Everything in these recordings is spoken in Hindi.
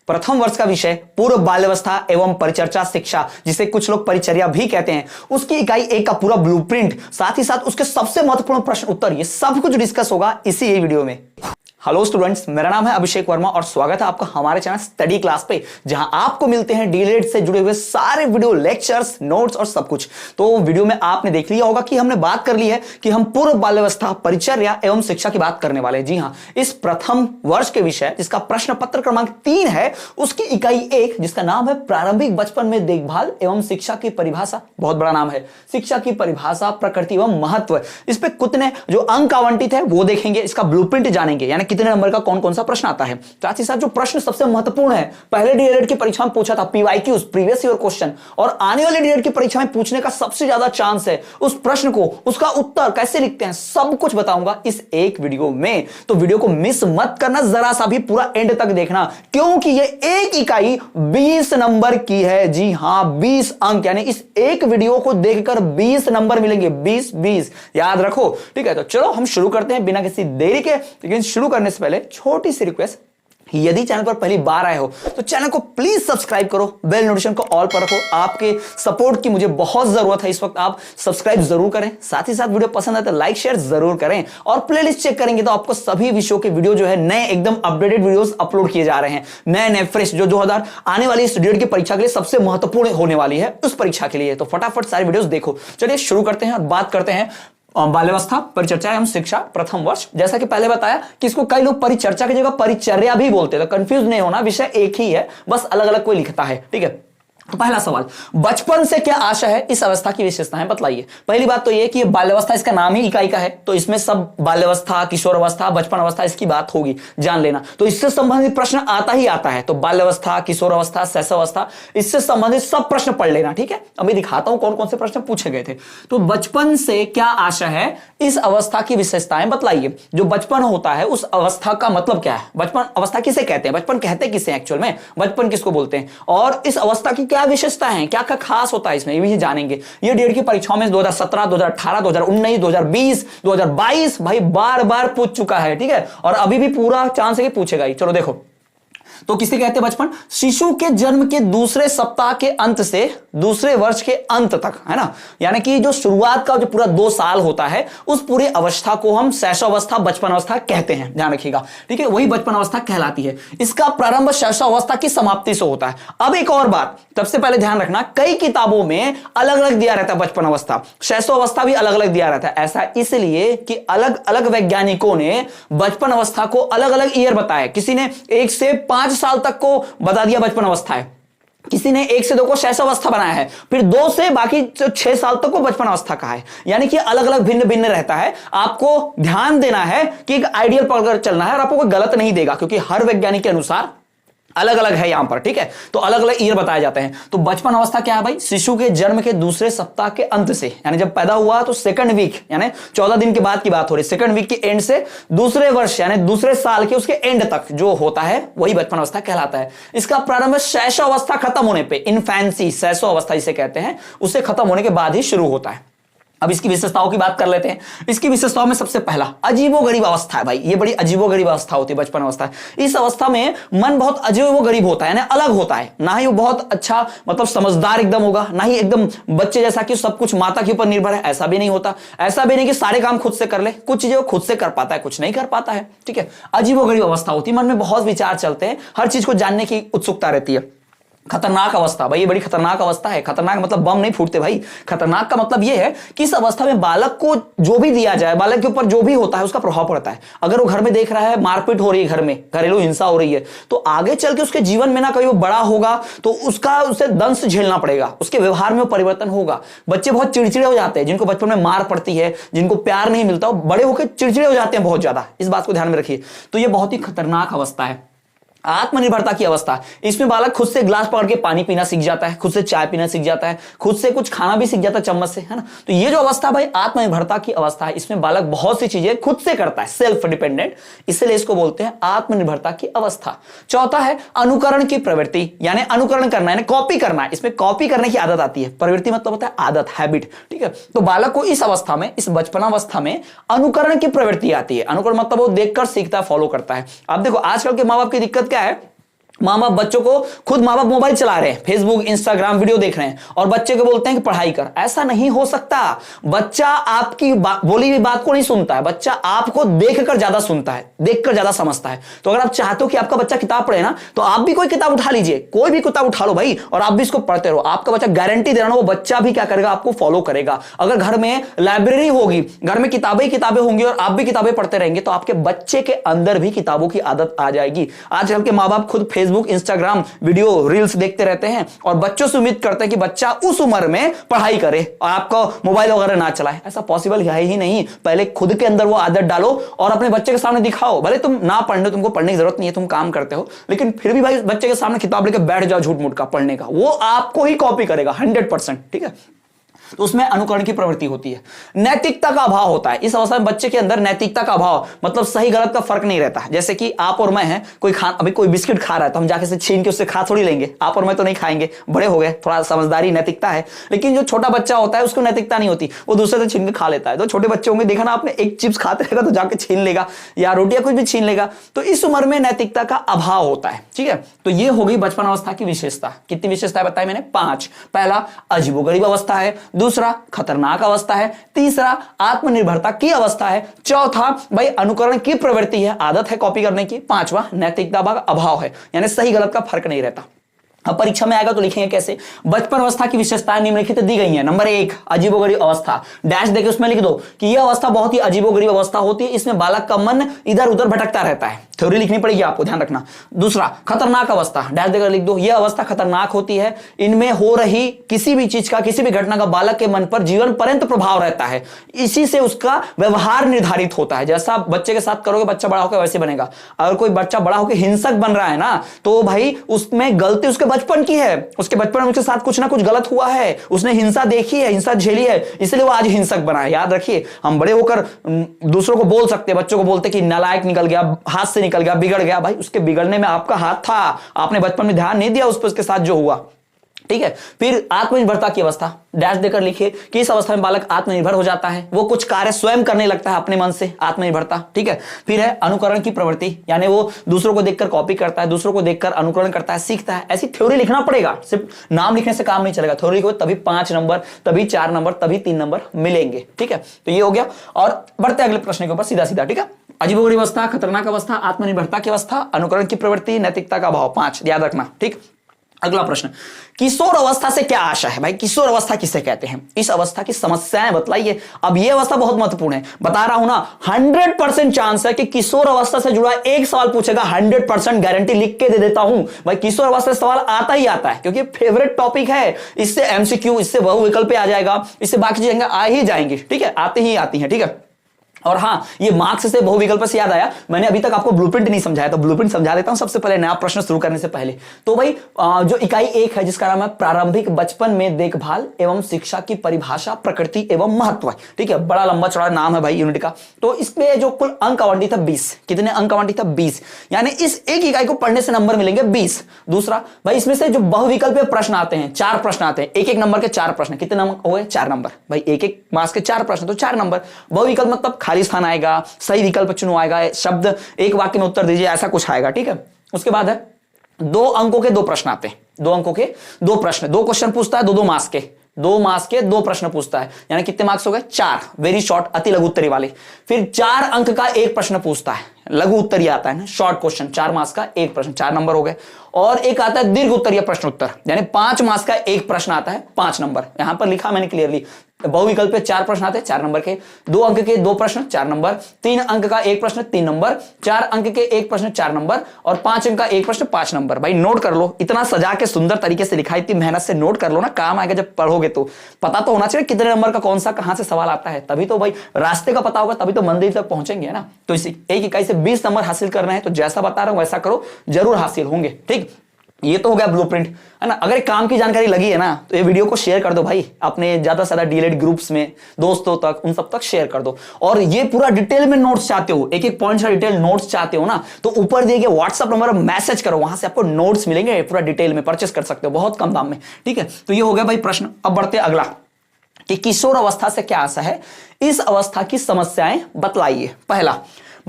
प्रथम वर्ष का विषय पूर्व बाल्यावस्था एवं परिचर्या शिक्षा, जिसे कुछ लोग परिचर्या भी कहते हैं, उसकी इकाई 1 का पूरा ब्लूप्रिंट, साथ ही साथ उसके सबसे महत्वपूर्ण प्रश्न उत्तर, ये सब कुछ डिस्कस होगा इसी वीडियो में। हेलो स्टूडेंट्स, मेरा नाम है अभिषेक वर्मा और स्वागत है आपका हमारे चैनल स्टडी क्लास पे, जहां आपको मिलते हैं डीएलएड से जुड़े हुए सारे वीडियो, लेक्चर्स, नोट्स और सब कुछ। तो वीडियो में आपने देख लिया होगा कि हमने बात कर ली है कि हम पूर्व बाल्यावस्था, परिचर्या एवं शिक्षा की बात करने वाले हैं। जी हां, इस प्रथम वर्ष के विषय जिसका प्रश्न पत्र क्रमांक 3 है, उसकी इकाई 1 जिसका नाम है प्रारंभिक बचपन में देखभाल एवं शिक्षा की परिभाषा, बहुत बड़ा नाम है, शिक्षा की परिभाषा, प्रकृति एवं महत्व। इस पे कितने जो अंक आवंटित है वो देखेंगे, इसका ब्लूप्रिंट जानेंगे, यानी कितने नंबर का कौन कौन सा प्रश्न आता है। साथ ही साथ जो प्रश्न सबसे महत्वपूर्ण है, पहले डीएलएड की परीक्षा में पूछा था, पीवाईक्यूज, प्रीवियस ईयर क्वेश्चन, और आने वाले डीएलएड की परीक्षा में पूछने का सबसे ज्यादा चांस है, उस प्रश्न को, उसका उत्तर कैसे लिखते हैं, सब कुछ बताऊंगा इस एक वीडियो में। तो वीडियो को मिस मत करना, जरा सा भी पूरा एंड तक देखना, क्योंकि ये एक इकाई 20 नंबर की है। जी हां, 20 अंक, यानी इस एक वीडियो को देखकर 20 नंबर मिलेंगे, 20 याद रखो। ठीक है, तो चलो हम शुरू करते हैं बिना किसी देरी के। लेकिन शुरू करने से पहले छोटी सी रिक्वेस्ट, यदि चैनल पर पहली बार आए हो तो चैनल को प्लीज सब्सक्राइब करो, बेल नोटिफिकेशन को ऑल पर रखो। आपके सपोर्ट की मुझे बहुत जरूरत है इस वक्त, आप सब्सक्राइब जरूर करें। साथ ही साथ वीडियो पसंद आए तो लाइक शेयर जरूर करें, और प्लेलिस्ट चेक करेंगे तो आपको सभी विषयों के वीडियो जो है नए एकदम अपडेटेड वीडियोस अपलोड किए जा रहे हैं, नए फ्रेश, जो 2000 आने वाली स्टूडेंट की परीक्षा के लिए सबसे महत्वपूर्ण होने वाली है, उस परीक्षा के लिए। तो फटाफट सारे वीडियोस देखो। चलिए शुरू करते हैं और बात करते हैं बाल्यावस्था, परिचर्या एवं शिक्षा, प्रथम वर्ष। जैसा कि पहले बताया कि इसको कई लोग परिचर्या की जगह परिचर्या भी बोलते हैं, तो कंफ्यूज नहीं होना, विषय एक ही है, बस अलग अलग कोई लिखता है। ठीक है, तो पहला सवाल, बचपन से क्या आशा है, इस अवस्था की विशेषताएं बतलाइए। पहली बात तो यह कि बाल्यावस्था, इसका नाम ही इकाई का है, तो इसमें सब बाल्यावस्था, किशोर अवस्था, बचपन अवस्था, इसकी बात होगी, जान लेना। तो इससे संबंधित प्रश्न आता ही आता है, तो बाल्यावस्था, किशोर अवस्था, शैशवावस्था, इससे संबंधित सब प्रश्न पढ़ लेना। ठीक है, अभी दिखाता हूं कौन कौन से प्रश्न पूछे गए थे। तो बचपन से क्या आशा है, इस अवस्था की विशेषताएं बतलाइए। जो बचपन होता है उस अवस्था का मतलब क्या है, बचपन अवस्था किसे कहते हैं, बचपन कहते किसे एक्चुअल में, बचपन किसको बोलते हैं, और इस अवस्था की क्या विशेषता है, क्या क्या खास होता है इसमें, ये भी जानेंगे। ये डीएलएड की परीक्षाओं में 2017, 2018, 2019, 2020, 2022 भाई बार बार पूछ चुका है। ठीक है, और अभी भी पूरा चांस है कि पूछेगा ही। चलो देखो, तो किसे कहते हैं बचपन, शिशु के जन्म के दूसरे सप्ताह के अंत से दूसरे वर्ष के अंत तक, है ना, यानी कि जो शुरुआत का जो पूरा 2 साल होता है, उस पूरी अवस्था को हम शैशवावस्था, बचपन अवस्था कहते हैं, ध्यान रखिएगा। ठीक है, वही बचपन अवस्था कहलाती है। इसका प्रारंभ शैशवावस्था की समाप्ति से होता है। अब एक और बात, सबसे पहले ध्यान रखना, कई किताबों में अलग अलग दिया रहता है बचपन अवस्था, शैशवावस्था भी अलग अलग दिया रहता है। ऐसा इसलिए कि अलग अलग वैज्ञानिकों ने बचपन अवस्था को अलग अलग ईयर बताया। किसी ने 1 से 5 साल तक को बता दिया बचपन अवस्था है, किसी ने 1 से 2 को शैशवावस्था बनाया है, फिर 2 से बाकी 6 साल तक को बचपन अवस्था कहा है। यानी कि अलग अलग भिन्न भिन्न रहता है। आपको ध्यान देना है कि एक आइडियल पकड़ चलना है, और आपको कोई गलत नहीं देगा, क्योंकि हर वैज्ञानिक के अनुसार अलग अलग है यहां पर। ठीक है, तो अलग अलग ईयर बताए जाते हैं। तो बचपन अवस्था क्या है भाई, शिशु के जन्म के दूसरे सप्ताह के अंत से, यानी जब पैदा हुआ तो सेकंड वीक, यानी 14 दिन के बाद की बात हो रही, सेकंड वीक के एंड से दूसरे वर्ष यानी दूसरे साल के उसके एंड तक जो होता है वही बचपन अवस्था कहलाता है। इसका प्रारंभ शैशवावस्था खत्म होने पर, इन्फेंसी, शैशवावस्था जिसे कहते हैं, उससे खत्म होने के बाद ही शुरू होता है। अब इसकी विशेषताओं की बात कर लेते हैं। इसकी विशेषताओं में सबसे पहला अजीबोगरीब अवस्था है भाई, ये बड़ी अजीबोगरीब अवस्था होती है बचपन अवस्था। इस अवस्था में मन बहुत अजीबोगरीब होता है, यानी अलग होता है, ना ही वो बहुत अच्छा मतलब समझदार एकदम होगा, ना ही एकदम बच्चे जैसा कि सब कुछ माता के ऊपर निर्भर है, ऐसा भी नहीं होता। ऐसा भी नहीं कि सारे काम खुद से कर ले, कुछ चीजें वो खुद से कर पाता है, कुछ नहीं कर पाता है। ठीक है, अजीबोगरीब अवस्था होती है, मन में बहुत विचार चलते हैं, हर चीज को जानने की उत्सुकता रहती है। खतरनाक अवस्था भाई, ये बड़ी खतरनाक अवस्था है। खतरनाक मतलब बम नहीं फूटते भाई, खतरनाक का मतलब ये है कि इस अवस्था में बालक को जो भी दिया जाए, बालक के ऊपर जो भी होता है उसका प्रभाव पड़ता है। अगर वो घर में देख रहा है मारपीट हो रही है, घर में घरेलू हिंसा हो रही है, तो आगे चल के उसके जीवन में ना कभी वो बड़ा होगा तो उसे दंश झेलना पड़ेगा, उसके व्यवहार में परिवर्तन होगा। बच्चे बहुत चिड़चिड़े हो जाते हैं, जिनको बचपन में मार पड़ती है, जिनको प्यार नहीं मिलता, बड़े होकर चिड़चिड़े हो जाते हैं बहुत ज्यादा। इस बात को ध्यान में रखिए। तो ये बहुत ही खतरनाक अवस्था है। आत्मनिर्भरता की अवस्था, इसमें बालक खुद से ग्लास पकड़ के पानी पीना सीख जाता है, खुद से चाय पीना सीख जाता है, खुद से कुछ खाना भी सीख जाता है चम्मच से, है ना। तो ये जो अवस्था भाई आत्मनिर्भरता की अवस्था है, इसमें बालक बहुत सी चीजें खुद से करता है, सेल्फ डिपेंडेंट, इसलिए इसको बोलते हैं आत्मनिर्भरता की अवस्था। चौथा है अनुकरण की प्रवृत्ति, यानी अनुकरण करना, यानी कॉपी करना है, इसमें कॉपी करने की आदत आती है। प्रवृत्ति मतलब होता है आदत, हैबिट। ठीक है, तो बालक को इस अवस्था में, इस बचपनावस्था में अनुकरण की प्रवृत्ति आती है। अनुकरण मतलब वो देखकर सीखता है, फॉलो करता है। अब देखो आजकल के माँ बाप की दिक्कत क्या है, माँ बाप बच्चों को खुद माँ बाप मोबाइल चला रहे हैं, फेसबुक इंस्टाग्राम वीडियो देख रहे हैं और बच्चे को बोलते हैं कि पढ़ाई कर। ऐसा नहीं हो सकता। बच्चा आपकी बोली हुई बात को नहीं सुनता है, बच्चा आपको देखकर ज्यादा सुनता है, देखकर ज्यादा समझता है। तो अगर आप चाहते हो कि आपका बच्चा किताब पढ़े ना, तो आप भी कोई किताब उठा लीजिए, कोई भी किताब उठा लो भाई, और आप भी इसको पढ़ते रहो। आपका बच्चा गारंटी दे रहा ना, वो बच्चा भी क्या करेगा, आपको फॉलो करेगा। अगर घर में लाइब्रेरी होगी, घर में किताबें होंगी और आप भी किताबें पढ़ते रहेंगे, तो आपके बच्चे के अंदर भी किताबों की आदत आ जाएगी। आजकल के माँ बाप खुद फेसबुक इंस्टाग्राम वीडियो रील्स देखते रहते हैं और बच्चों से उम्मीद करते हैं कि बच्चा उस उम्र में पढ़ाई करे और आपको मोबाइल वगैरह ना चलाए। ऐसा पॉसिबल है ही नहीं। पहले खुद के अंदर वो आदत डालो और अपने बच्चे के सामने दिखाओ। भले तुम ना पढ़ने, तुमको पढ़ने की जरूरत नहीं है, तुम काम करते हो, लेकिन फिर भी भाई बच्चे के सामने किताब लेकर बैठ जाओ झूठ मूठ का पढ़ने का, वो आपको ही कॉपी करेगा 100%। ठीक है, तो उसमें अनुकरण की प्रवृत्ति होती है। नैतिकता का अभाव होता है। इस अवस्था में बच्चे के अंदर नैतिकता का अभाव, मतलब सही गलत का फर्क नहीं रहता है। जैसे कि आप और मैं हैं, अभी कोई बिस्किट खा रहा है तो हम जाके से छीन के उससे खा थोड़ी लेंगे। आप और मैं तो नहीं खाएंगे, बड़े हो गए, थोड़ा समझदारी नैतिकता है। लेकिन जो छोटा बच्चा होता है उसको नैतिकता नहीं होती, वो दूसरे से छीन के खा लेता है। तो छोटे बच्चे होंगे, देखा ना आपने, एक चिप्स खाते रहेगा तो जाके छीन लेगा, या रोटियां कुछ भी छीन लेगा। तो इस उम्र में नैतिकता का अभाव होता है। ठीक है, तो ये हो गई बचपन अवस्था की विशेषता। कितनी विशेषताएं बताई मैंने? 5। पहला अजीबोगरीब अवस्था है, दूसरा खतरनाक अवस्था है, तीसरा आत्मनिर्भरता की अवस्था है, चौथा भाई अनुकरण की प्रवृत्ति है, आदत है कॉपी करने की, पांचवा नैतिकता का अभाव है, यानी सही गलत का फर्क नहीं रहता। अब परीक्षा में आएगा तो लिखेंगे कैसे? बचपन अवस्था की विशेषताएं निम्नलिखित दी गई हैं। नंबर 1 अजीबोगरीब अवस्था, डैश देके उसमें लिख दो कि यह अवस्था बहुत ही अजीबोगरीब अवस्था होती है, इसमें बालक का मन इधर उधर भटकता रहता है। थ्योरी लिखनी पड़ेगी आपको, ध्यान रखना। दूसरा खतरनाक अवस्था, डैश देकर लिख दो, यह अवस्था खतरनाक होती है, इनमें हो रही किसी भी चीज का, किसी भी घटना का बालक के मन पर जीवन पर्यंत प्रभाव रहता है, इसी से उसका व्यवहार निर्धारित होता है। जैसा बच्चे के साथ करोगे बच्चा बड़ा होकर वैसे बनेगा। अगर कोई बच्चा बड़ा होकर हिंसक बन रहा है ना, तो भाई उसमें गलती उसके बचपन की है, उसके बचपन में उसके साथ कुछ ना कुछ गलत हुआ है, उसने हिंसा देखी है, हिंसा झेली है, इसलिए वो आज हिंसक बना है। याद रखिए, हम बड़े होकर दूसरों को बोल सकते हैं, बच्चों को बोलते कि नालायक निकल गया, हाथ से निकल गया, बिगड़ गया। भाई उसके बिगड़ने में आपका हाथ था, आपने बचपन में ध्यान नहीं दिया उस पर, उसके साथ जो हुआ। ठीक है, फिर आत्मनिर्भरता की अवस्था, डैश देकर लिखिए कि इस अवस्था में बालक आत्मनिर्भर हो जाता है, वो कुछ कार्य स्वयं करने लगता है अपने मन से, आत्मनिर्भरता। ठीक है, फिर है अनुकरण की प्रवृत्ति, यानी वो दूसरों को देखकर कॉपी करता है, दूसरों को देखकर अनुकरण करता है, सीखता है। ऐसी थ्योरी लिखना पड़ेगा, सिर्फ नाम लिखने से काम नहीं चलेगा। थ्योरी लिखो तभी 5 नंबर, तभी 4 नंबर, तभी 3 नंबर मिलेंगे। ठीक है, तो ये हो गया। और बढ़ते अगले प्रश्न के ऊपर सीधा सीधा। ठीक है, अजीबोगरीब अवस्था, खतरनाक अवस्था, आत्मनिर्भरता की अवस्था, अनुकरण की प्रवृत्ति, नैतिकता का अभाव, 5 याद रखना। ठीक, अगला प्रश्न, किशोर अवस्था से क्या आशा है? भाई किशोर अवस्था किसे कहते हैं? इस अवस्था की समस्याएं बतलाइए। अब यह अवस्था बहुत महत्वपूर्ण है, बता रहा हूं ना, 100% चांस है कि किशोर अवस्था से जुड़ा एक सवाल पूछेगा, 100% गारंटी लिख के दे देता हूं। भाई किशोर अवस्था से सवाल आता ही आता है, क्योंकि फेवरेट टॉपिक है। इससे एमसीक्यू, इससे बहुविकल्प आ जाएगा, इससे बाकी चीजें आ ही जाएंगी। ठीक है, आते ही आती हैं। ठीक है, और हाँ, ये मार्क्स से बहुविकल्प से याद आया, मैंने अभी तक आपको ब्लूप्रिंट नहीं समझाया, तो ब्लूप्रिंट समझा देता हूं सबसे पहले, नया प्रश्न शुरू करने से पहले। तो भाई जो इकाई 1 है, जिसका नाम है प्रारंभिक बचपन में देखभाल एवं शिक्षा की परिभाषा, प्रकृति एवं महत्व। ठीक है, बड़ा लंबा चौड़ा नाम है भाई यूनिट का। तो इसमें जो कुल अंक आवंटित है 20, कितने अंक आवंटित है? 20, यानी इस एक इकाई को पढ़ने से नंबर मिलेंगे 20। दूसरा भाई, इसमें से जो बहुविकल्प प्रश्न आते हैं, 4 प्रश्न आते हैं, एक नंबर के 4 प्रश्न, कितने नंबर हो गए? 4 नंबर। भाई एक मार्क्स के 4 प्रश्न, तो 4 नंबर। बहुविकल्प मतलब खाली स्थान आएगा, सही विकल्प चुनो आएगा, शब्द एक वाक्य में उत्तर दीजिए, ऐसा कुछ आएगा। ठीक है, उसके बाद है 2 अंकों के 2 प्रश्न आते हैं, 2 अंकों के 2 प्रश्न, 2 क्वेश्चन पूछता है, 2 मार्क्स के, 2 मार्क्स के 2 प्रश्न पूछता है, यानी कितने मार्क्स हो गए? 4, वेरी शॉर्ट, अति लघु उत्तरी वाले। फिर 4 अंक का 1 प्रश्न पूछता है, लघु उत्तरी आता है ना, शॉर्ट क्वेश्चन, 4 मार्क्स का 1 प्रश्न, 4 नंबर हो गए। और एक आता है दीर्घ उत्तरीय प्रश्न उत्तर, यानी 5 मार्क्स का 1 प्रश्न आता है, 5 नंबर। यहां पर लिखा मैंने क्लियरली, बहुविकल्प पे 4 प्रश्न आते हैं, 4 नंबर के, 2 अंक के 2 प्रश्न, 4 नंबर, 3 अंक का 1 प्रश्न, 3 नंबर, 4 अंक के 1 प्रश्न, 4 नंबर, और 5 अंक का 1 प्रश्न, 5 नंबर। भाई नोट कर लो, इतना सजा के सुंदर तरीके से लिखा है, इतनी मेहनत से नोट कर लो ना, काम आएगा जब पढ़ोगे तो। पता तो होना चाहिए कितने नंबर का कौन सा कहां से सवाल आता है, तभी तो भाई रास्ते का पता होगा, तभी तो मंदिर तक पहुंचेंगे ना। तो इसी एक इकाई से 20 नंबर हासिल करना है, तो जैसा बता रहा हूं वैसा करो, जरूर हासिल होंगे। ठीक, ये तो हो गया ब्लूप्रिंट, है ना। अगर काम की जानकारी लगी है ना, तो ये वीडियो को शेयर कर दो भाई, अपने ज्यादा से ज्यादा डीएलएड ग्रुप्स में, दोस्तों तक, उन सब तक शेयर कर दो। और ये पूरा डिटेल में नोट्स चाहते हो, एक एक पॉइंट का डिटेल नोट्स चाहते हो ना, तो ऊपर दिए गए व्हाट्सएप नंबर पर मैसेज करो, वहां से आपको नोट्स मिलेंगे, पूरा डिटेल में परचेस कर सकते हो बहुत कम दाम में। ठीक है, तो ये हो गया भाई प्रश्न। अब बढ़ते अगला, कि किशोर अवस्था से क्या आशा है, इस अवस्था की समस्याएं बतलाइए। पहला,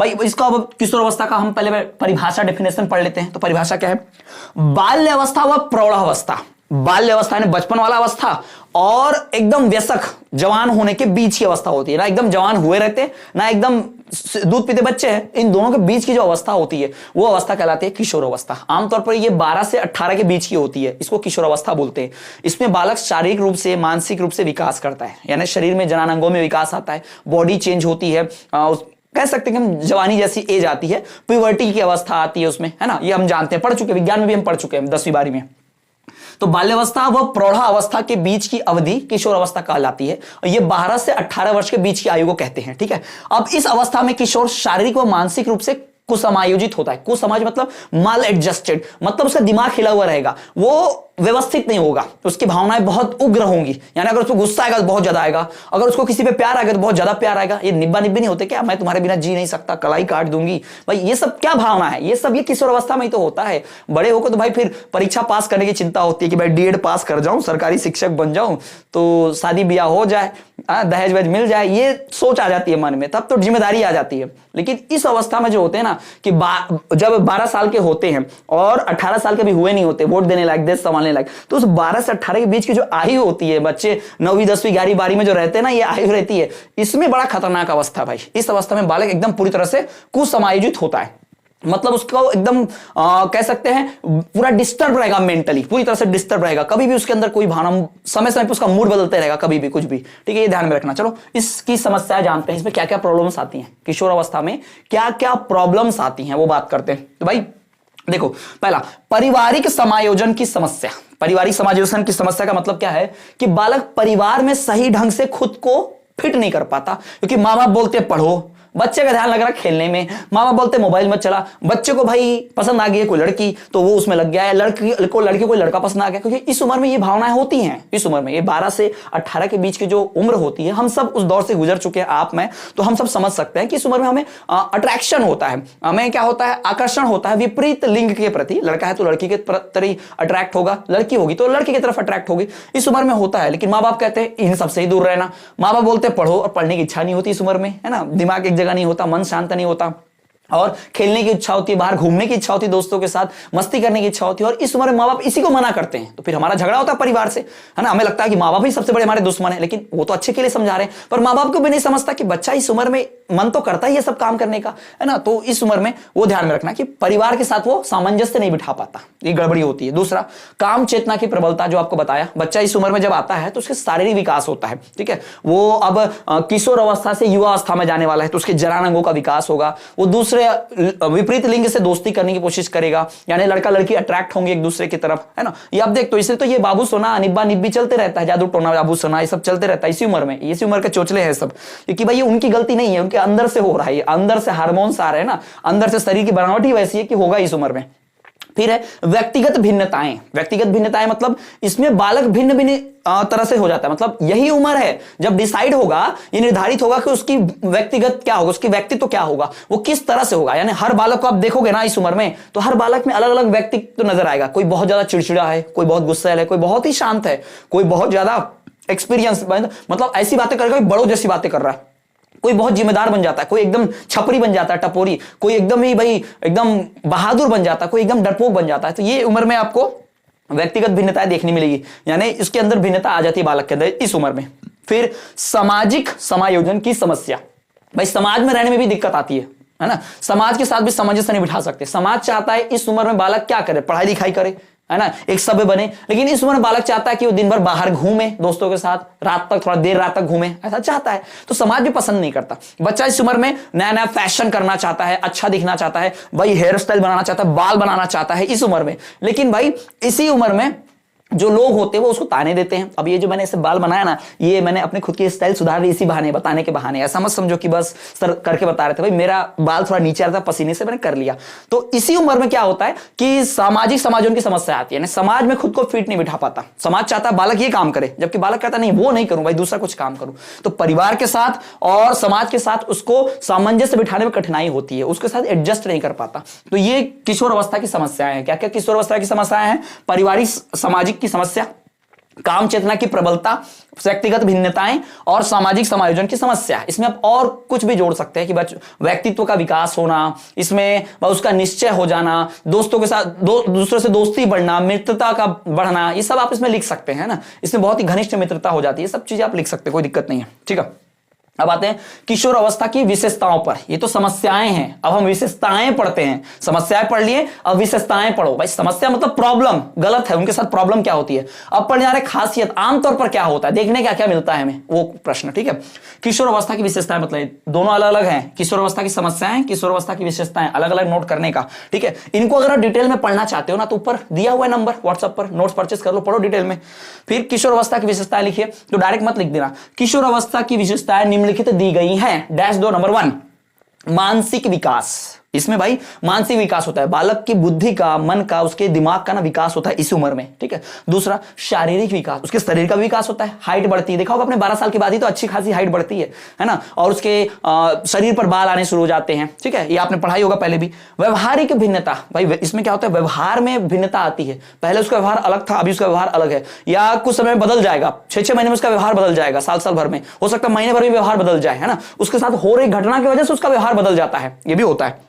भाई इसका अब किशोर अवस्था का हम पहले परिभाषा डेफिनेशन पढ़ लेते हैं। तो परिभाषा क्या है? बाल्य अवस्था व प्रौढ़ावस्था। बाल्य अवस्था यानी बचपन वाला अवस्था और एकदम वयस्क जवान होने के बीच की अवस्था होती है। ना एकदम जवान हुए रहते ना एकदम दूध पीते बच्चे हैं, इन दोनों के बीच की जो अवस्था होती है वो अवस्था कहलाती है किशोर अवस्था। आमतौर पर ये 12 से 18 के बीच की होती है, इसको किशोर अवस्था बोलते हैं। इसमें बालक शारीरिक रूप से मानसिक रूप से विकास करता है, यानी शरीर में जनांगों में विकास आता है, बॉडी चेंज होती है, कह सकते हैं कि हम जवानी जैसी एज आती है, प्यूबर्टी की अवस्था आती है उसमें, है ना। ये हम जानते हैं, पढ़ चुके, विज्ञान में भी हम पढ़ चुके हैं 10वीं 12वीं में। तो बाल्यावस्था व प्रौढ़ा अवस्था के बीच की अवधि किशोर अवस्था कहलाती है। ये 12 से 18 वर्ष के बीच की आयु को कहते हैं, ठीक है। अब इस अवस्था में किशोर शारीरिक व मानसिक रूप से कुसमायोजित होता है। कुसमायोजित मतलब माल एडजस्टेड, मतलब उसका दिमाग हिला हुआ रहेगा, वो व्यवस्थित नहीं होगा, उसकी भावनाएं बहुत उग्र होंगी। यानी अगर उसको गुस्सा आएगा तो बहुत ज्यादा आएगा, अगर उसको किसी पे प्यार आएगा तो बहुत ज्यादा प्यार आएगा। ये निब्बा निब्बी नहीं होते क्या, मैं तुम्हारे बिना जी नहीं सकता, कलाई काट दूंगी, भाई ये सब क्या भावना है? ये सब ये किशोर अवस्था में ही तो होता है। बड़े होकर तो भाई फिर परीक्षा पास करने की चिंता होती है कि भाई डीएड पास कर जाऊं, सरकारी शिक्षक बन जाऊं, तो शादी ब्याह हो जाए, दहेज वहेज मिल जाए, ये सोच आ जाती है मन में, तब तो जिम्मेदारी आ जाती है। लेकिन इस अवस्था में जो होते हैं ना कि जब 12 साल के होते हैं और 18 साल के भी हुए नहीं होते, वोट देने लायक, देश संभालने लायक, तो उस 12 से 18 के बीच की जो आयु होती है, बच्चे 9वीं 10वीं 11वीं 12वीं में जो रहते हैं ना, ये आयु रहती है, इसमें बड़ा खतरनाक अवस्था भाई। इस अवस्था में बालक एकदम पूरी तरह से कुसमायोजित होता है, मतलब उसको एकदम कह सकते हैं पूरा डिस्टर्ब रहेगा, मेंटली पूरी तरह से डिस्टर्ब रहेगा। कभी भी उसके अंदर कोई भावना, समय समय पर उसका मूड बदलते रहेगा, कभी भी कुछ भी, ठीक है, ये ध्यान में रखना। चलो इसकी समस्याएं जानते हैं, इसमें क्या क्या प्रॉब्लम्स आती हैं, किशोर अवस्था में क्या क्या प्रॉब्लम्स आती हैं वो बात करते हैं। तो भाई देखो, पहला पारिवारिक समायोजन की समस्या। पारिवारिक समायोजन की समस्या का मतलब क्या है कि बालक परिवार में सही ढंग से खुद को फिट नहीं कर पाता, क्योंकि माँ बाप बोलते पढ़ो, बच्चे का ध्यान लग रहा खेलने में, माँ बाप बोलते मोबाइल मत चला, बच्चे को भाई पसंद आ गई है कोई लड़की तो वो उसमें लग गया है, लड़की कोई लड़का पसंद आ गया, क्योंकि इस उम्र में ये भावनाएं होती हैं। इस उम्र में ये 12 से 18 के बीच की जो उम्र होती है, हम सब उस दौर से गुजर चुके हैं, आप मैं, तो हम सब समझ सकते हैं कि इस उम्र में हमें अट्रैक्शन होता है, हमें क्या होता है, आकर्षण होता है विपरीत लिंग के प्रति। लड़का है तो लड़की के प्रति अट्रैक्ट होगा, लड़की होगी तो लड़की की तरफ अट्रैक्ट होगी, इस उम्र में होता है। लेकिन माँ बाप कहते हैं इन सबसे ही दूर रहना, माँ बाप बोलते पढ़ो, और पढ़ने की इच्छा नहीं होती इस उम्र में, है ना, दिमाग एक जगह नहीं होता, मन शांत नहीं होता, और खेलने की इच्छा होती है, बाहर घूमने की इच्छा होती है, दोस्तों के साथ मस्ती करने की इच्छा होती है, और इस उम्र में माँ बाप इसी को मना करते हैं, तो फिर हमारा झगड़ा होता है परिवार से, है ना। हमें लगता है कि माँ बाप ही सबसे बड़े हमारे दुश्मन है, लेकिन वो तो अच्छे के लिए समझा रहे हैं, पर माँ बाप को भी नहीं समझता कि बच्चा इस उम्र में मन तो करता ही है सब काम करने का, है ना। तो इस उम्र में वो ध्यान में रखना कि परिवार के साथ वो सामंजस्य नहीं बिठा पाता, ये गड़बड़ी होती है। दूसरा, काम चेतना की प्रबलता, जो आपको बताया, बच्चा इस उम्र में जब आता है तो उसके शारीरिक विकास होता है, ठीक है, वो अब किशोर अवस्था से युवा अवस्था में जाने वाला है, तो उसके जरांगों का विकास होगा, वो दूसरे विपरीत लिंग से दोस्ती करने की कोशिश करेगा, यानी लड़का लड़की अट्रैक्ट होंगे एक दूसरे की तरफ, है ना। ये आप देख, तो इसलिए तो ये बाबू सोना निब्बा निब्बी चलते रहता है, जादू टोना बाबू सोना, ये सब चलते रहता है इसी उम्र में, इसी उम्र के चोचले हैं सब, क्योंकि भाई ये उनकी गलती नहीं है, उनके अंदर से हो रहा है, अंदर से हार्मोन्स आ रहे हैं ना, अंदर से शरीर की बनावट ही वैसी है कि होगा इस उम्र में। फिर है व्यक्तिगत भिन्नताएं। व्यक्तिगत भिन्नताएं मतलब इसमें बालक भिन्न भिन्न तरह से हो जाता है, मतलब यही उम्र है जब डिसाइड होगा, ये निर्धारित होगा कि उसकी व्यक्तिगत क्या होगा, उसकी व्यक्तित्व क्या होगा, वो किस तरह से होगा। यानी हर बालक को आप देखोगे ना इस उम्र में, तो हर बालक में अलग अलग व्यक्तित्व नजर आएगा। कोई बहुत ज्यादा चिड़चिड़ा है, कोई बहुत गुस्सैल है, कोई बहुत ही शांत है, कोई बहुत ज्यादा एक्सपीरियंस, मतलब ऐसी बातें करेगा बड़ों जैसी बातें कर रहा है, कोई बहुत जिम्मेदार बन जाता है, कोई एकदम छपरी बन जाता है, टपोरी, कोई एकदम ही भाई एकदम बहादुर बन जाता है, कोई एकदम डरपोक बन जाता है। तो ये उम्र में आपको व्यक्तिगत भिन्नताएं देखने मिलेगी, यानी इसके अंदर भिन्नता आ जाती है बालक के अंदर इस उम्र में। फिर सामाजिक समायोजन की समस्या। भाई समाज में रहने में भी दिक्कत आती है ना, समाज के साथ भी सामंजस्य नहीं बिठा सकते। समाज चाहता है इस उम्र में बालक क्या करे, पढ़ाई लिखाई करे, है ना, एक सभ्य बने, लेकिन इस उम्र में बालक चाहता है कि वो दिन भर बाहर घूमे दोस्तों के साथ, रात तक, थोड़ा देर रात तक घूमे, ऐसा चाहता है। तो समाज भी पसंद नहीं करता। बच्चा इस उम्र में नया नया फैशन करना चाहता है, अच्छा दिखना चाहता है, भाई हेयर स्टाइल बनाना चाहता है, बाल बनाना चाहता है इस उम्र में, लेकिन भाई इसी उम्र में जो लोग होते हैं वो उसको ताने देते हैं। अब ये जो मैंने इसे बाल बनाया ना, ये मैंने अपने खुद की स्टाइल सुधार ली इसी बहाने, बताने के बहाने। ऐसा मत समझो कि बस सर करके बता रहे थे, भाई मेरा बाल थोड़ा नीचे आ रहा था पसीने से, मैंने कर लिया। तो इसी उम्र में क्या होता है कि सामाजिक समायोजन की समस्या आती है, समाज में खुद को फिट नहीं बिठा पाता। समाज चाहता है बालक ये काम करे, जबकि बालक कहता नहीं वो नहीं करूं भाई, दूसरा कुछ काम करूं। तो परिवार के साथ और समाज के साथ उसको सामंजस्य बिठाने में कठिनाई होती है, उसके साथ एडजस्ट नहीं कर पाता। तो ये किशोर अवस्था की समस्याएं हैं। क्या क्या किशोर अवस्था की समस्याएं हैं? पारिवारिक सामाजिक की समस्या, काम चेतना की प्रबलता, व्यक्तिगत भिन्नताएं और सामाजिक समायोजन की समस्या। इसमें आप और कुछ भी जोड़ सकते हैं कि व्यक्तित्व का विकास होना, इसमें उसका निश्चय हो जाना, दोस्तों के साथ दूसरों से दोस्ती बढ़ना, मित्रता का बढ़ना, ये सब आप इसमें लिख सकते हैं ना। इसमें बहुत ही घनिष्ठ मित्रता हो जाती है, सब चीजें आप लिख सकते हैं, कोई दिक्कत नहीं है। ठीक है, अब आते हैं किशोर अवस्था की विशेषताओं पर। ये तो समस्याएं हैं, अब हम विशेषताएं पढ़ते हैं। समस्याएं पढ़ लिए, अब विशेषताएं पढ़ो। भाई समस्या मतलब प्रॉब्लम, गलत है, उनके साथ प्रॉब्लम क्या होती है। अब पढ़ने जा रहे खासियत, आमतौर पर क्या होता है, देखने क्या क्या मिलता है हमें, वो प्रश्न। ठीक है, किशोर अवस्था की विशेषताएं मतलब दोनों अलग अलग हैं। किशोर अवस्था की समस्याएं, किशोर अवस्था की विशेषताएं, अलग अलग नोट करने का। ठीक है, इनको अगर आप डिटेल में पढ़ना चाहते हो ना, तो ऊपर दिया हुआ नंबर व्हाट्सएप पर नोट्स परचेस कर लो, पढ़ो डिटेल में। फिर किशोर अवस्था की विशेषताएं लिखिए, तो डायरेक्ट मत लिख देना। किशोर अवस्था की विशेषताएं निम्नलिखित दी गई हैं, डैश दो। नंबर 1 मानसिक विकास। इसमें भाई मानसिक विकास होता है, बालक की बुद्धि का, मन का, उसके दिमाग का ना विकास होता है इस उम्र में। ठीक है, दूसरा शारीरिक विकास, उसके शरीर का विकास होता है, हाइट बढ़ती है। देखा होगा अपने 12 साल के बाद ही तो अच्छी खासी हाइट बढ़ती है ना, और उसके शरीर पर बाल आने शुरू हो जाते हैं। ठीक है, ये आपने पढ़ाई होगा पहले भी। व्यवहारिक भिन्नता, भाई इसमें क्या होता है, व्यवहार में भिन्नता आती है। पहले उसका व्यवहार अलग था, अभी उसका व्यवहार अलग है, या कुछ समय में बदल जाएगा, 6-6 महीने में उसका व्यवहार बदल जाएगा, साल भर में हो सकता है महीने भर में व्यवहार बदल जाए, है ना। उसके साथ हो रही घटना की वजह से उसका व्यवहार बदल जाता है, ये भी होता है।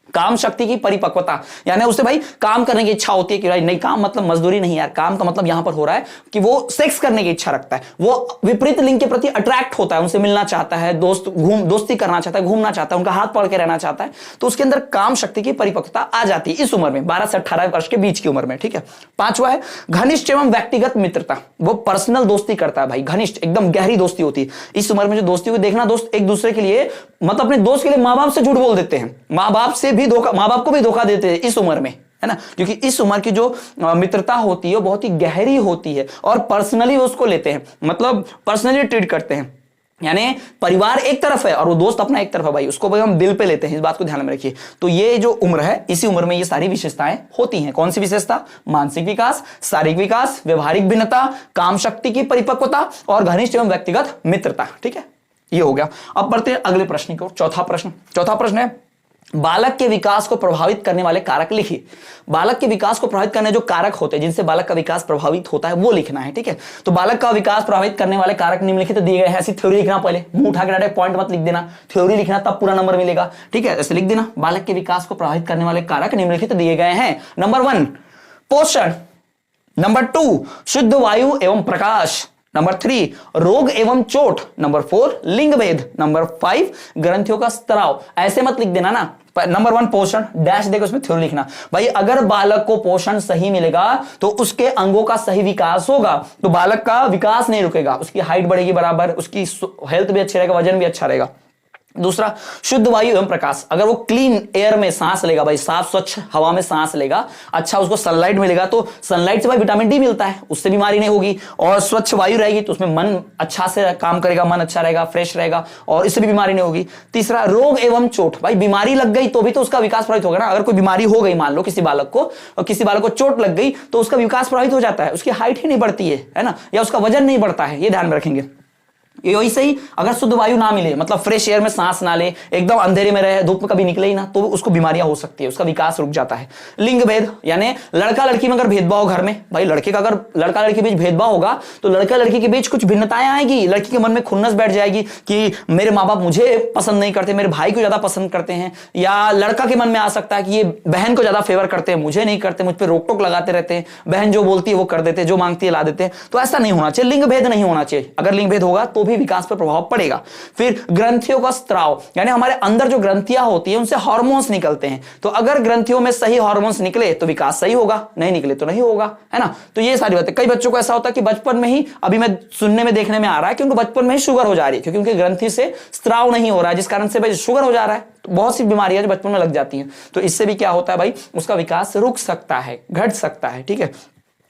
काम शक्ति की परिपक्वता, यानी उसे भाई काम करने की इच्छा होती है कि भाई नहीं, काम मतलब मजदूरी नहीं यार, काम का मतलब यहां पर हो रहा है कि वो सेक्स करने की इच्छा रखता है, वो विपरीत लिंग के प्रति अट्रैक्ट होता है, उनसे मिलना चाहता है, दोस्ती करना चाहता है, घूमना चाहता है, उनका हाथ पकड़ के रहना चाहता है। तो उसके अंदर काम शक्ति की परिपक्वता आ जाती है इस उम्र में, 12 से 18 वर्ष के बीच की उम्र में। ठीक है, 5वां है घनिष्ठ एवं व्यक्तिगत मित्रता। वो पर्सनल दोस्ती करता है भाई, घनिष्ठ एकदम गहरी दोस्ती होती है इस उम्र में। जो दोस्ती को देखना, दोस्त एक दूसरे के लिए मतलब अपने दोस्त के लिए माँ बाप से झूठ बोल देते हैं, माँ बाप को भी धोखा देते हैं इस उम्र में, है ना। क्योंकि इस उम्र की जो मित्रता होती है वो बहुत ही गहरी होती है और पर्सनली उसको लेते हैं, मतलब पर्सनली ट्रीट करते हैं। यानी परिवार एक तरफ है और वो दोस्त अपना एक तरफ है भाई, उसको भाई हम दिल पे लेते हैं, इस बात को ध्यान में रखिए। तो ये जो उम्र है, इसी उम्र में ये सारी विशेषताएं होती हैं। कौन सी विशेषता? मानसिक विकास, शारीरिक विकास, व्यवहारिक भिन्नता, काम शक्ति की परिपक्वता और घनिष्ठ एवं व्यक्तिगत मित्रता। ठीक है, ये हो गया। अब बढ़ते हैं अगले प्रश्न की ओर। चौथा प्रश्न है बालक के विकास को प्रभावित करने वाले कारक लिखिए। बालक के विकास को प्रभावित करने जो कारक होते हैं जिनसे बालक का विकास प्रभावित होता है वो लिखना है। ठीक है, तो बालक का विकास प्रभावित करने वाले कारक निम्नलिखित दिए गए हैं। ऐसी थ्योरी लिखना, पहले मुंह उठा के डायरेक्ट पॉइंट मत लिख देना, थ्योरी लिखना, तब पूरा नंबर मिलेगा। ठीक है, ऐसे लिख देना, बालक के विकास को प्रभावित करने वाले कारक निम्नलिखित दिए गए हैं। नंबर 1 पोषण, नंबर 2 शुद्ध वायु एवं प्रकाश, नंबर 3 रोग एवं चोट, नंबर 4 लिंग भेद, नंबर 5 ग्रंथियों का स्त्राव। ऐसे मत लिख देना ना, नंबर 1 पोषण, डैश देकर उसमें थ्योरी लिखना। भाई अगर बालक को पोषण सही मिलेगा तो उसके अंगों का सही विकास होगा, तो बालक का विकास नहीं रुकेगा, उसकी हाइट बढ़ेगी बराबर, उसकी हेल्थ भी अच्छी रहेगा, वजन भी अच्छा रहेगा। दूसरा शुद्ध वायु एवं प्रकाश, अगर वो क्लीन एयर में सांस लेगा, भाई साफ स्वच्छ हवा में सांस लेगा, अच्छा उसको सनलाइट मिलेगा, तो सनलाइट से भाई विटामिन डी मिलता है, उससे बीमारी नहीं होगी। और स्वच्छ वायु रहेगी तो उसमें मन अच्छा से काम करेगा, मन अच्छा रहेगा, फ्रेश रहेगा, और इससे भी बीमारी नहीं होगी। तीसरा रोग एवं चोट, भाई बीमारी लग गई तो भी तो उसका विकास प्रभावित होगा ना। अगर कोई बीमारी हो गई, मान लो किसी बालक को चोट लग गई तो उसका विकास प्रभावित हो जाता है, उसकी हाइट ही नहीं बढ़ती है ना, या उसका वजन नहीं बढ़ता है, ये ध्यान में रखेंगे। यही सही, अगर शुद्ध वायु ना मिले, मतलब फ्रेश एयर में सांस ना ले, एकदम अंधेरे में रहे, धूप में कभी निकले ही ना, तो उसको बीमारियां हो सकती है, उसका विकास रुक जाता है। लिंग भेद, यानी लड़का लड़की में अगर भेदभाव घर में, भाई लड़के का अगर लड़का लड़की के बीच भेदभाव होगा तो लड़का लड़की के बीच कुछ भिन्नताएं आएगी, लड़की के मन में खुन्नस बैठ जाएगी कि मेरे माँ बाप मुझे पसंद नहीं करते, मेरे भाई को ज्यादा पसंद करते हैं, या लड़का के मन में आ सकता है कि ये बहन को ज्यादा फेवर करते हैं, मुझे नहीं करते, मुझ पर रोक टोक लगाते रहते हैं, बहन जो बोलती है वो कर देते हैं, जो मांगती है ला देते हैं। तो ऐसा नहीं होना चाहिए, लिंग भेद नहीं होना चाहिए। अगर लिंग भेद होगा तो भी विकास पर प्रभाव पड़ेगा। फिर ग्रंथियों का स्त्राव, यानी हमारे अंदर जो ग्रंथियां होती है उनसे हार्मोन्स निकलते हैं, तो अगर ग्रंथियों में सही हार्मोन्स निकले तो विकास सही होगा, नहीं निकले तो नहीं होगा, है ना। तो ये सारी बातें, कई बच्चों को ऐसा होता है कि बचपन में ही, अभी मैं सुनने में देखने में आ रहा है कि उनको बचपन में ही शुगर हो जा रही है, क्योंकि उनकी ग्रंथि से स्त्राव नहीं हो रहा है, जिस कारण से भाई शुगर हो जा रहा है। तो बहुत सी बीमारियां जो बचपन में लग जाती हैं, तो इससे भी क्या होता है भाई, उसका विकास रुक सकता है, घट सकता है। ठीक है,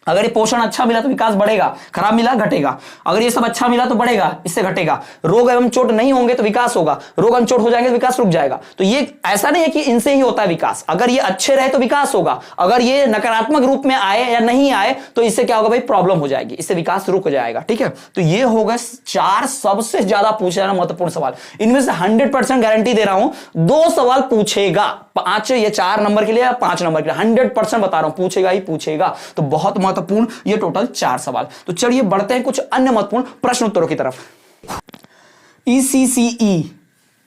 अगर ये पोषण अच्छा मिला तो विकास बढ़ेगा, खराब मिला घटेगा। अगर ये सब अच्छा मिला तो बढ़ेगा, इससे घटेगा। रोग एवं चोट नहीं होंगे तो विकास होगा, रोग एवं चोट हो जाएंगे तो विकास रुक जाएगा। तो ये ऐसा नहीं है कि इनसे ही होता है विकास, अगर ये अच्छे रहे तो विकास होगा, अगर ये नकारात्मक रूप में आए या नहीं आए तो इससे क्या होगा भाई, प्रॉब्लम हो जाएगी, इससे विकास रुक जाएगा। ठीक है, तो ये होगा 4 सबसे ज्यादा पूछे जाना महत्वपूर्ण सवाल। इनमें से 100% गारंटी दे रहा हूं 2 सवाल पूछेगा, 5 या 4 नंबर के लिए या 5 नंबर के लिए 100% बता रहा हूं, पूछेगा ही पूछेगा। तो बहुत महत्वपूर्ण, ये टोटल 4 सवाल। तो चलिए बढ़ते हैं कुछ अन्य महत्वपूर्ण प्रश्न उत्तरों की तरफ। ECCE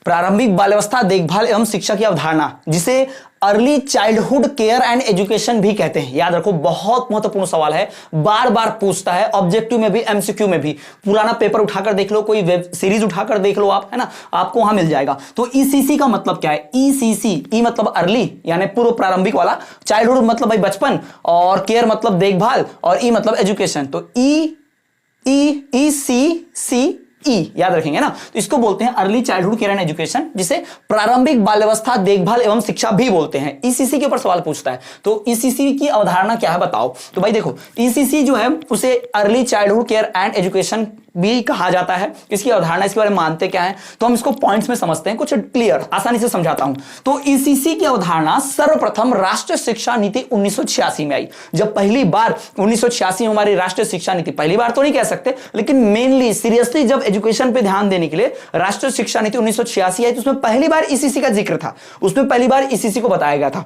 प्रारंभिक बाल्यावस्था देखभाल एवं शिक्षा की अवधारणा, जिसे early childhood care and education भी कहते हैं। याद रखो, बहुत महत्वपूर्ण सवाल है, बार बार पूछता है, ऑब्जेक्टिव में भी एमसीक्यू में भी। पुराना पेपर उठाकर देख लो, कोई वेब सीरीज उठाकर देख लो आप, है ना, आपको वहां मिल जाएगा। तो ईसीसी का मतलब क्या है? ईसीसी, ई मतलब अर्ली यानी पूर्व प्रारंभिक वाला, चाइल्डहुड मतलब भाई बचपन, और केयर मतलब देखभाल, और ई मतलब एजुकेशन। तो ई सी सी ई याद रखेंगे ना। तो इसको बोलते हैं early childhood care and education, जिसे प्रारंभिक बाल्यावस्था देखभाल एवं शिक्षा भी बोलते हैं। ईसीसी के ऊपर सवाल पूछता है। तो ईसीसी की अवधारणा क्या है बताओ। तो भाई देखो, ईसीसी जो है उसे early childhood care and education भी कहा जाता है। इसकी अवधारणा, इसके बारे में मानते क्या है, तो हम इसको पॉइंट्स में समझते हैं, कुछ क्लियर आसानी से समझाता हूं। तो ईसीसी की अवधारणा सर्वप्रथम राष्ट्रीय शिक्षा नीति 1986 में आई। जब पहली बार 1986 में हमारी राष्ट्रीय शिक्षा नीति, पहली बार तो नहीं कह सकते, लेकिन मेनली सीरियसली जब एजुकेशन पे ध्यान देने के लिए राष्ट्रीय शिक्षा नीति 1986 आई, तो उसमें पहली बार ईसीसी का जिक्र था, उसमें पहली बार ईसीसी को बताया गया था।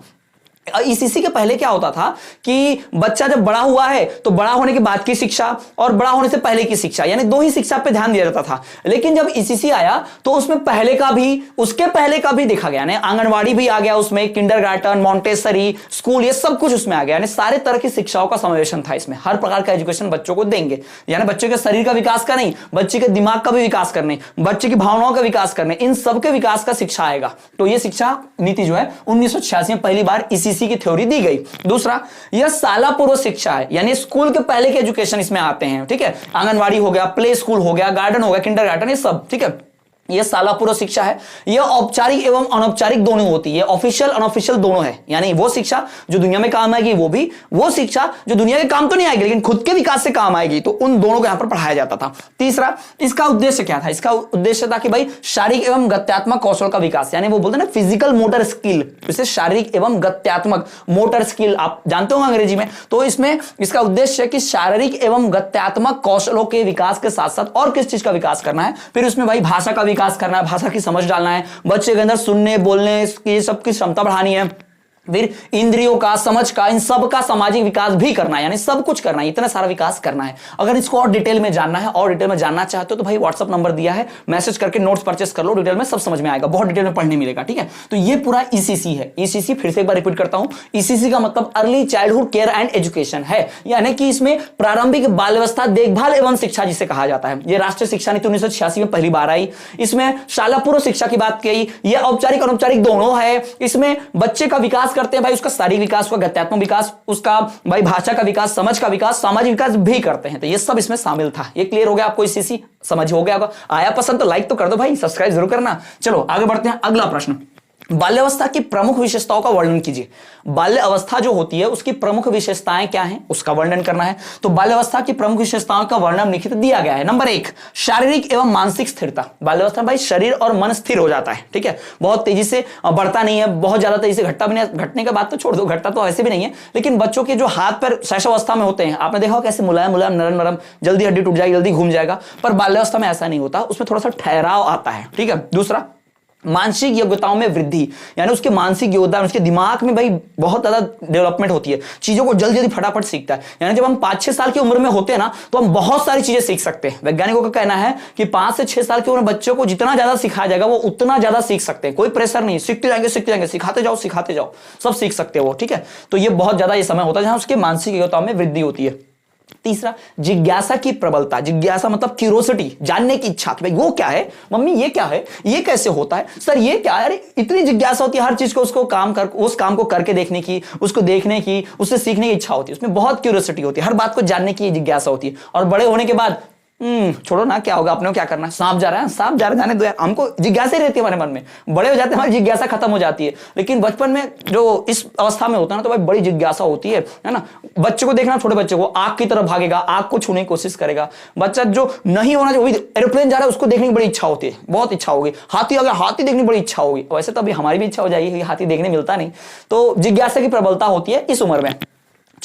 ईसीसी के पहले क्या होता था कि बच्चा जब बड़ा हुआ है तो बड़ा होने के बाद की शिक्षा और बड़ा होने से पहले की शिक्षा, यानी दो ही शिक्षा पे ध्यान दिया जाता था। लेकिन जब ईसीसी आया तो उसमें पहले का भी, उसके पहले का भी देखा गया, यानी आंगनवाड़ी भी आ गया उसमें, किंडरगार्टन, मॉन्टेसरी स्कूल, ये सब कुछ उसमें आ गया, यानी सारे तरह की शिक्षाओं का समावेशन था इसमें। हर प्रकार का एजुकेशन बच्चों को देंगे, यानी बच्चे के शरीर का विकास का नहीं, बच्चे के दिमाग का भी विकास करने, बच्चे की भावनाओं का विकास करने, इन सबके विकास का शिक्षा आएगा। तो यह शिक्षा नीति जो है 1986 में पहली बार ईसीसी की थ्योरी दी गई। दूसरा, यह शाला पूर्व शिक्षा है, यानी स्कूल के पहले के एजुकेशन इसमें आते हैं, ठीक है। आंगनवाड़ी हो गया, प्ले स्कूल हो गया, गार्डन हो गया, किंडरगार्टन, ये सब, ठीक है। यह शाला पूर्व शिक्षा है। यह औपचारिक एवं अनौपचारिक दोनों होती है, ऑफिशियल अनऑफिशियल दोनों है, यानी वो शिक्षा जो दुनिया में काम आएगी, वो भी वो शिक्षा जो दुनिया के काम तो नहीं आएगी लेकिन खुद के विकास से काम आएगी, तो उन दोनों को यहां पर पढ़ाया जाता था। तीसरा, इसका उद्देश्य क्या था? इसका उद्देश्य था कि भाई शारीरिक एवं गत्यात्मक कौशल का विकास, यानी वो बोलते हैं ना फिजिकल मोटर स्किल, इसे शारीरिक एवं गत्यात्मक मोटर स्किल आप जानते हो अंग्रेजी में। तो इसमें इसका उद्देश्य है कि शारीरिक एवं गत्यात्मक कौशलों के विकास के साथ साथ और किस चीज का विकास करना है? फिर उसमें भाई भाषा का विकास करना है, भाषा की समझ डालना है, बच्चे के अंदर सुनने बोलने की सबकी क्षमता बढ़ानी है, फिर इंद्रियों का, समझ का, इन सब का सामाजिक विकास भी करना है, यानी सब कुछ करना है, इतना सारा विकास करना है। अगर इसको और डिटेल में जानना है और डिटेल में जानना चाहते हो तो भाई व्हाट्सअप नंबर दिया है, मैसेज करके नोट्स परचेस कर लो, डिटेल में सब समझ में आएगा, बहुत डिटेल में पढ़ने मिलेगा, ठीक है। तो ये पूरा ईसीसी है। ईसीसी फिर से एक बार रिपीट करता हूं, ईसीसी का मतलब early childhood care and education है, यानी कि इसमें प्रारंभिक बाल्यावस्था देखभाल एवं शिक्षा जिसे कहा जाता है। ये राष्ट्रीय शिक्षा नीति 1986 में पहली बार आई। इसमें शाला पूर्व शिक्षा की बात की, यह औपचारिक अनौपचारिक दोनों है। इसमें बच्चे का विकास करते हैं भाई, उसका शारीरिक विकास, उसका गत्यात्मक विकास, उसका भाई भाषा का विकास, समझ का विकास, सामाजिक विकास भी करते हैं। तो ये सब इसमें शामिल था। ये क्लियर हो गया आपको? ईसीसी समझ हो गया? आया पसंद तो लाइक तो कर दो भाई, सब्सक्राइब जरूर करना। चलो आगे बढ़ते हैं। अगला प्रश्न, बाल्यावस्था की प्रमुख विशेषताओं का वर्णन कीजिए। बाल्य अवस्था जो होती है उसकी प्रमुख विशेषताएं क्या हैं, उसका वर्णन करना है। तो बाल्यावस्था की प्रमुख विशेषताओं का वर्णन लिखित दिया गया है। नंबर 1, शारीरिक एवं मानसिक स्थिरता। बाल्यावस्था में भाई शरीर और मन स्थिर हो जाता है, ठीक है, बहुत तेजी से बढ़ता नहीं है, बहुत ज्यादा तेजी से घटता भी नहीं। घटने के बाद तो छोड़ दो, घटता तो ऐसे भी नहीं है, लेकिन बच्चों के जो हाथ पैर शैशवावस्था में होते हैं, आपने देखा हो कैसे मुलायम मुलायम, नरम नरम, जल्दी हड्डी टूट जाएगी, जल्दी घूम जाएगा, पर बाल्यावस्था में ऐसा नहीं होता, उसमें थोड़ा सा ठहराव आता है, ठीक है। दूसरा, मानसिक योग्यताओं में वृद्धि, यानी उसके मानसिक योगदान, उसके दिमाग में भाई बहुत ज्यादा डेवलपमेंट होती है, चीजों को जल्दी जल्दी फटाफट सीखता है। यानी जब हम 5-6 साल की उम्र में होते हैं ना, तो हम बहुत सारी चीजें सीख सकते हैं। वैज्ञानिकों का कहना है कि 5 से 6 साल की उम्र में बच्चों को जितना ज्यादा सिखाया जाएगा वो उतना ज्यादा सीख सकते हैं, कोई प्रेशर नहीं, सीखते जाएंगे, सिखाते जाओ सब सीख सकते हैं वो, ठीक है। तो ये बहुत ज्यादा ये समय होता है जहां उसके मानसिक योग्यताओं में वृद्धि होती है। तीसरा, जिज्ञासा की प्रबलता। जिज्ञासा मतलब क्यूरोसिटी, जानने की इच्छा कि भाई वो क्या है, मम्मी ये क्या है, ये कैसे होता है, सर ये क्या है, अरे इतनी जिज्ञासा होती है हर चीज को, उसको उस काम को करके देखने की, उसको देखने की, उससे सीखने की इच्छा होती है, उसमें बहुत क्यूरोसिटी होती है, हर बात को जानने की जिज्ञासा होती है। और बड़े होने के बाद छोड़ो ना, क्या होगा, अपने को क्या करना, सांप जा रहा है, जाने दो यार, हमको जिज्ञासा रहती है हमारे मन में। बड़े हो जाते हैं हमारी जिज्ञासा खत्म हो जाती है, लेकिन बचपन में जो इस अवस्था में होता है ना, तो भाई बड़ी जिज्ञासा होती है ना। बच्चे को देखना, छोटे बच्चे को आग की तरफ भागेगा, आग को छूने की कोशिश करेगा। बच्चा जो नहीं होना चाहिए, एरोप्लेन जा रहा है उसको देखने की बड़ी इच्छा होती है, बहुत इच्छा होगी। हाथी अगर हाथी देखने की बड़ी इच्छा होगी, वैसे तो अभी हमारी भी इच्छा हो जाएगी, हाथी देखने मिलता नहीं। तो जिज्ञासा की प्रबलता होती है इस उम्र में।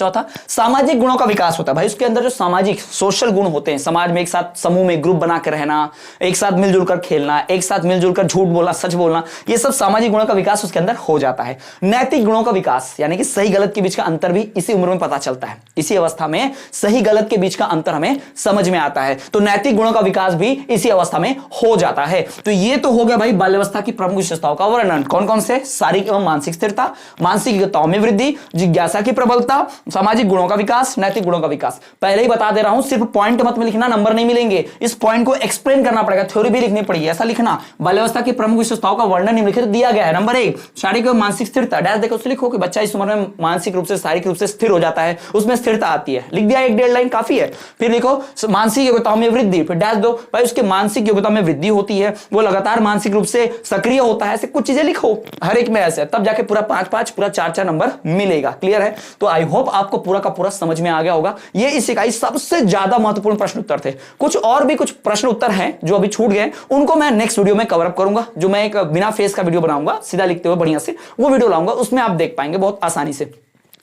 चौथा, सामाजिक गुणों का विकास होता है। भाई उसके अंदर जो सामाजिक सोशल गुण होते हैं, समाज में एक साथ समूह में ग्रुप बना के रहना, एक साथ मिलजुल कर खेलना, एक साथ मिलजुल कर झूठ बोलना, सच बोलना, ये सब सामाजिक गुणों का विकास उसके अंदर हो जाता है। नैतिक गुणों का विकास यानी कि सही गलत के बीच का अंतर भी इसी उम्र में पता चलता है। इसी अवस्था में सही गलत के बीच का अंतर हमें समझ में आता है। तो नैतिक गुणों का विकास भी इसी अवस्था में हो जाता है। तो ये तो हो गया भाई बाल्यावस्था की प्रमुख विशेषताओं का वर्णन। कौन कौन से? शारीरिक एवं मानसिक स्थिरता, मानसिक योग्यताओं में वृद्धि, जिज्ञासा की प्रबलता, सामाजिक गुणों का विकास, नैतिक गुणों का विकास। पहले ही बता दे रहा हूं, सिर्फ पॉइंट मत में लिखना, नंबर नहीं मिलेंगे। इस पॉइंट को एक्सप्लेन करना पड़ेगा, थ्योरी भी लिखनी पड़ेगी। ऐसा लिखना, बाल्यावस्था की प्रमुख विशेषताओं का वर्णन निम्नलिखित दिया गया है। नंबर 1, शारीरिक एवं मानसिक स्थिरता। डैश देखो, उससे लिखो कि बच्चा इस उम्र में मानसिक रूप से शारीरिक रूप से स्थिर हो जाता है, उसमें स्थिरता आती है। लिख दिया, 1-1.5 लाइन काफी है। फिर लिखो मानसिक योग्यताओं में वृद्धि, फिर डैश दो, भाई उसके मानसिक योग्यता में वृद्धि होती है, वो लगातार मानसिक रूप से सक्रिय होता है। ऐसे कुछ चीजें लिखो हर एक में, ऐसे तब जाके पूरा 5-5 पूरा 4-4 नंबर मिलेगा। क्लियर है? तो आई होप आपको पूरा का पूरा समझ में आ गया होगा। ये इस इकाई सबसे ज्यादा महत्वपूर्ण प्रश्न उत्तर थे। कुछ और भी कुछ प्रश्न उत्तर हैं जो अभी छूट गए, उनको मैं नेक्स्ट वीडियो में कवर अप करूंगा। जो मैं एक बिना फेस का वीडियो बनाऊंगा, सीधा लिखते हुए बढ़िया से, वो वीडियो लाऊंगा, उसमें आप देख पाएंगे बहुत आसानी से।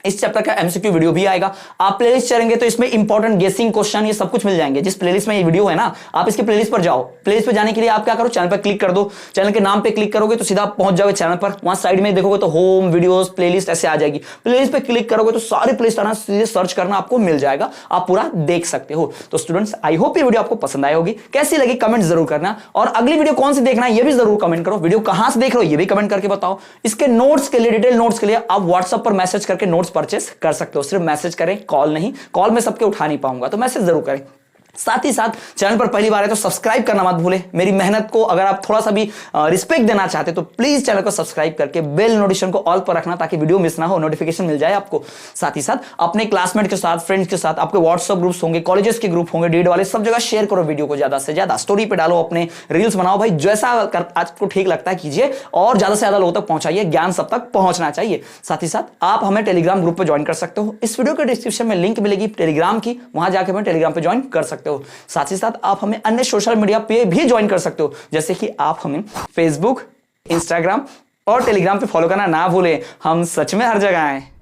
इस चैप्टर का एमसीक्यू वीडियो भी आएगा। आप प्लेलिस्ट चलेंगे तो इसमें इंपॉर्टेंट गेसिंग क्वेश्चन ये सब कुछ मिल जाएंगे। जिस प्लेलिस्ट में ये वीडियो है ना, आप इसके प्लेलिस्ट पर जाओ। प्लेलिस्ट पर जाने के लिए आप क्या करो, चैनल पर क्लिक कर दो। चैनल के नाम पे क्लिक करोगे तो सीधा पहुंच जाओगे चैनल पर। वहां साइड में देखोगे तो होम, वीडियोस, प्लेलिस्ट ऐसे आ जाएगी। प्लेलिस्ट पे क्लिक करोगे तो सारी प्लेलिस्ट आना, सीधे सर्च करना, आपको मिल जाएगा, आप पूरा देख सकते हो। तो स्टूडेंट्स, आई होप ये वीडियो आपको पसंद आई होगी। कैसी लगी कमेंट जरूर करना, और अगली वीडियो कौन सी देखना है ये भी जरूर कमेंट करो। वीडियो कहां से देख रहे हो ये भी कमेंट करके बताओ। इसके नोट्स के लिए, डिटेल नोट्स के लिए आप व्हाट्सएप पर मैसेज करके नोट्स परचेस कर सकते हो। सिर्फ मैसेज करें, कॉल नहीं। कॉल में सबके उठा नहीं पाऊंगा, तो मैसेज जरूर करें। साथ ही साथ चैनल पर पहली बार है तो सब्सक्राइब करना मत भूले। मेरी मेहनत को अगर आप थोड़ा सा भी रिस्पेक्ट देना चाहते तो प्लीज चैनल को सब्सक्राइब करके बेल नोटिफिकेशन को ऑल पर रखना, ताकि वीडियो मिस ना हो, नोटिफिकेशन मिल जाए आपको। साथ ही साथ अपने क्लासमेट के साथ, फ्रेंड्स के साथ, आपके व्हाट्सएप ग्रुप्स होंगे, कॉलेजेस के ग्रुप होंगे, डीड वाले, सब जगह शेयर करो वीडियो को ज्यादा से ज्यादा। स्टोरी पे डालो, अपने रील्स बनाओ। भाई जैसा आपको ठीक लगता है कीजिए, और ज्यादा से ज्यादा लोगों तक पहुंचाइए। ज्ञान सब तक पहुंचना चाहिए। साथ ही साथ आप हमें टेलीग्राम ग्रुप पर ज्वाइन कर सकते हो। इस वीडियो के डिस्क्रिप्शन में लिंक मिलेगी टेलीग्राम की, वहां जाकर हमें टेलीग्राम पे ज्वाइन कर सकते हो। साथ ही साथ आप हमें अन्य सोशल मीडिया पे भी ज्वाइन कर सकते हो, जैसे कि आप हमें फेसबुक, इंस्टाग्राम और टेलीग्राम पे फॉलो करना ना भूलें। हम सच में हर जगह हैं।